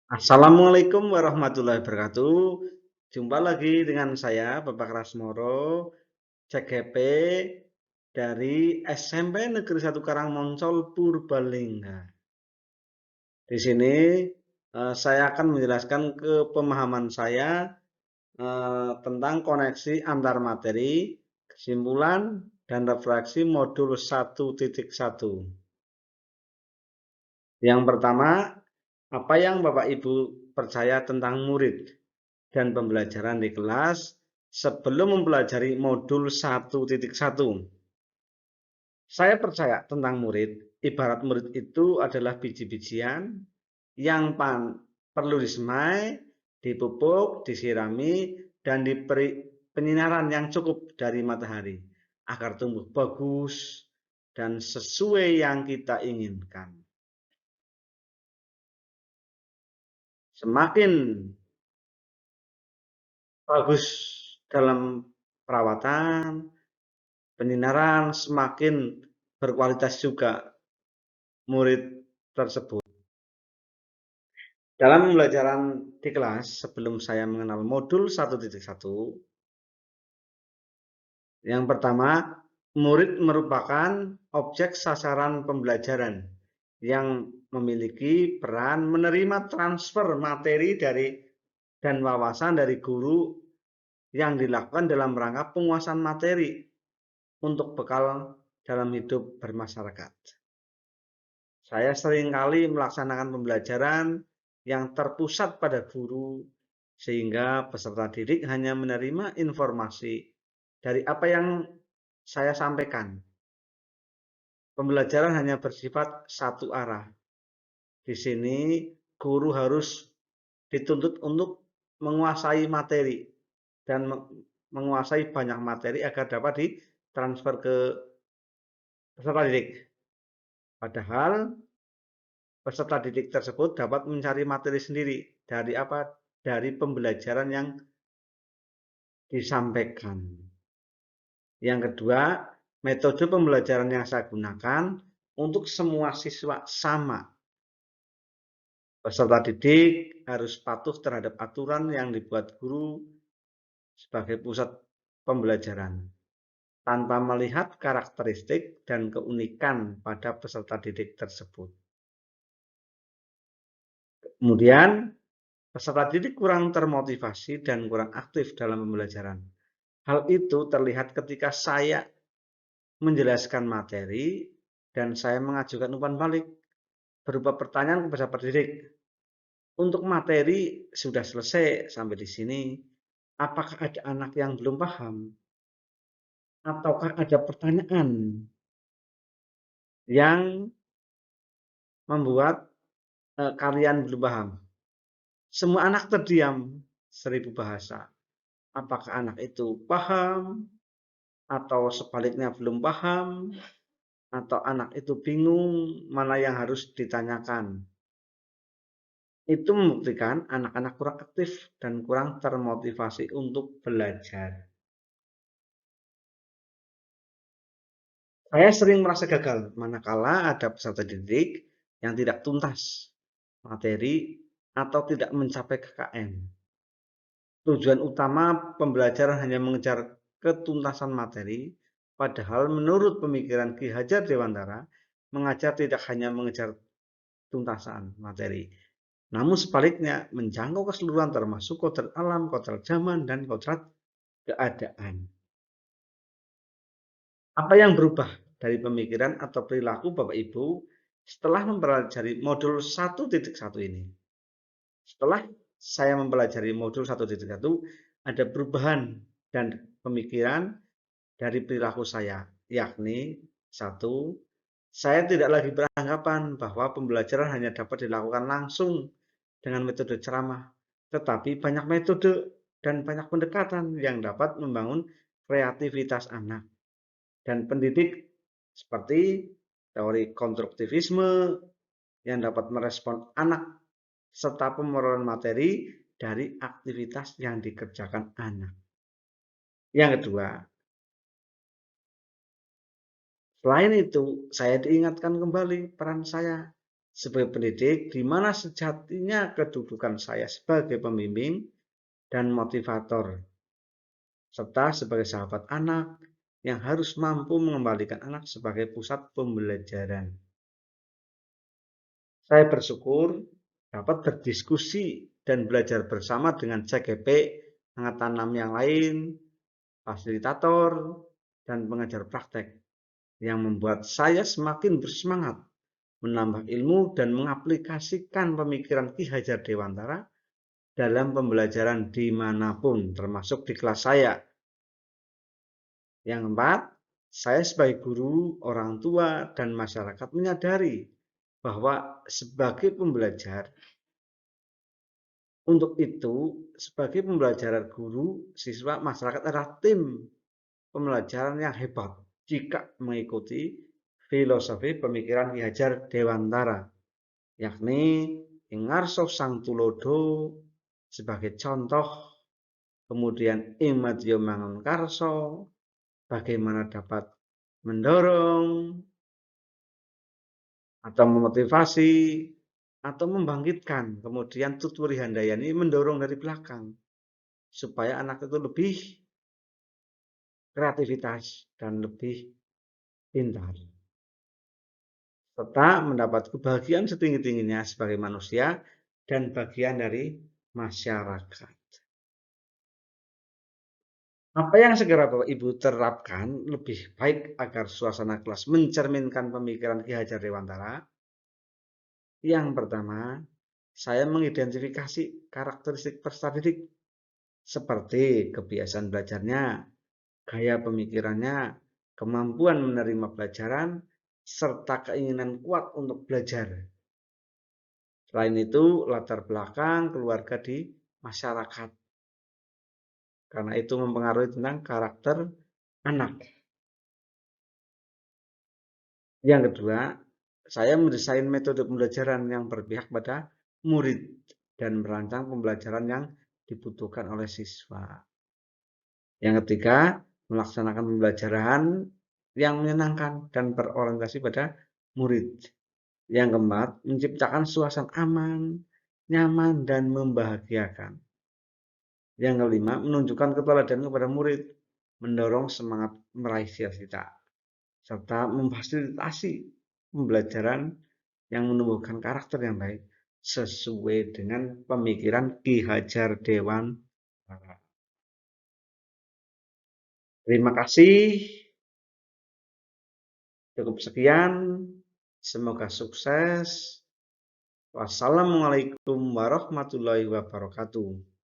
Assalamualaikum warahmatullahi wabarakatuh. Jumpa lagi dengan saya Bapak Rasmoro, CGP dari SMP Negeri 1 Karangmoncol, Purbalingga. Di sini saya akan menjelaskan pemahaman saya tentang koneksi antar materi, kesimpulan, dan refleksi modul 1.1. Yang pertama, apa yang Bapak Ibu percaya tentang murid dan pembelajaran di kelas sebelum mempelajari modul 1.1. Saya percaya tentang murid, ibarat murid itu adalah biji-bijian yang perlu disemai, dipupuk, disirami, dan diberi penyinaran yang cukup dari matahari agar tumbuh bagus dan sesuai yang kita inginkan. Semakin bagus dalam perawatan, penyinaran, semakin berkualitas juga murid tersebut. Dalam pembelajaran di kelas, sebelum saya mengenal modul 1.1, yang pertama, murid merupakan objek sasaran pembelajaran yang memiliki peran menerima transfer materi dan wawasan dari guru yang dilakukan dalam rangka penguasaan materi untuk bekal dalam hidup bermasyarakat. Saya seringkali melaksanakan pembelajaran yang terpusat pada guru, sehingga peserta didik hanya menerima informasi dari apa yang saya sampaikan. Pembelajaran hanya bersifat satu arah. Di sini, guru harus dituntut untuk menguasai materi dan menguasai banyak materi agar dapat ditransfer ke peserta didik. Padahal peserta didik tersebut dapat mencari materi sendiri dari apa? Dari pembelajaran yang disampaikan. Yang kedua, metode pembelajaran yang saya gunakan untuk semua siswa sama. Peserta didik harus patuh terhadap aturan yang dibuat guru sebagai pusat pembelajaran, tanpa melihat karakteristik dan keunikan pada peserta didik tersebut. Kemudian, peserta didik kurang termotivasi dan kurang aktif dalam pembelajaran. Hal itu terlihat ketika saya menjelaskan materi dan saya mengajukan umpan balik berupa pertanyaan kepada pendidik. Untuk materi sudah selesai sampai di sini. Apakah ada anak yang belum paham? Ataukah ada pertanyaan yang membuat kalian belum paham? Semua anak terdiam, 1000 bahasa. Apakah anak itu paham atau sebaliknya belum paham? Atau anak itu bingung mana yang harus ditanyakan? Itu membuktikan anak-anak kurang aktif dan kurang termotivasi untuk belajar. Saya sering merasa gagal manakala ada peserta didik yang tidak tuntas materi atau tidak mencapai KKM. Tujuan utama pembelajaran hanya mengejar ketuntasan materi, padahal menurut pemikiran Ki Hajar Dewantara, mengajar tidak hanya mengejar tuntasan materi, namun sebaliknya menjangkau keseluruhan termasuk kodrat alam, kodrat zaman, dan kodrat keadaan. Apa yang berubah dari pemikiran atau perilaku Bapak Ibu setelah mempelajari modul 1.1 ini? Setelah saya mempelajari modul 1.1, ada perubahan dan pemikiran dari perilaku saya, yakni satu, saya tidak lagi beranggapan bahwa pembelajaran hanya dapat dilakukan langsung dengan metode ceramah, tetapi banyak metode dan banyak pendekatan yang dapat membangun kreativitas anak dan pendidik, seperti teori konstruktivisme yang dapat merespon anak serta pemrograman materi dari aktivitas yang dikerjakan anak. Yang kedua, selain itu, saya diingatkan kembali peran saya sebagai pendidik, di mana sejatinya kedudukan saya sebagai pembimbing dan motivator, serta sebagai sahabat anak yang harus mampu mengembalikan anak sebagai pusat pembelajaran. Saya bersyukur dapat berdiskusi dan belajar bersama dengan CGP, angkat tanam yang lain, fasilitator, dan pengajar praktek yang membuat saya semakin bersemangat menambah ilmu dan mengaplikasikan pemikiran Ki Hajar Dewantara dalam pembelajaran dimanapun, termasuk di kelas saya. Yang keempat, saya sebagai guru, orang tua, dan masyarakat menyadari bahwa sebagai pembelajar, untuk itu, sebagai pembelajaran guru, siswa, masyarakat adalah tim pembelajaran yang hebat jika mengikuti filosofi pemikiran Ki Hajar Dewantara, yakni Ingarso Sang Tulodo sebagai contoh, kemudian Ing Madya Mangunkarso, bagaimana dapat mendorong atau memotivasi atau membangkitkan, kemudian Tutwuri Handayani mendorong dari belakang supaya anak itu lebih kreativitas dan lebih pintar, serta mendapat kebahagiaan setinggi-tingginya sebagai manusia dan bagian dari masyarakat. Apa yang segera Bapak Ibu terapkan lebih baik agar suasana kelas mencerminkan pemikiran Ki Hajar Dewantara? Yang pertama, saya mengidentifikasi karakteristik peserta didik seperti kebiasaan belajarnya, gaya pemikirannya, kemampuan menerima pelajaran, serta keinginan kuat untuk belajar. Selain itu, latar belakang keluarga di masyarakat, karena itu mempengaruhi tentang karakter anak. Yang kedua, saya mendesain metode pembelajaran yang berpihak pada murid dan merancang pembelajaran yang dibutuhkan oleh siswa. Yang ketiga, melaksanakan pembelajaran yang menyenangkan dan berorientasi pada murid. Yang keempat, menciptakan suasana aman, nyaman, dan membahagiakan. Yang kelima, menunjukkan keteladanan kepada murid, mendorong semangat meraih cita-cita, serta memfasilitasi pembelajaran yang menumbuhkan karakter yang baik sesuai dengan pemikiran Ki Hajar Dewantara. Terima kasih. Cukup sekian. Semoga sukses. Wassalamualaikum warahmatullahi wabarakatuh.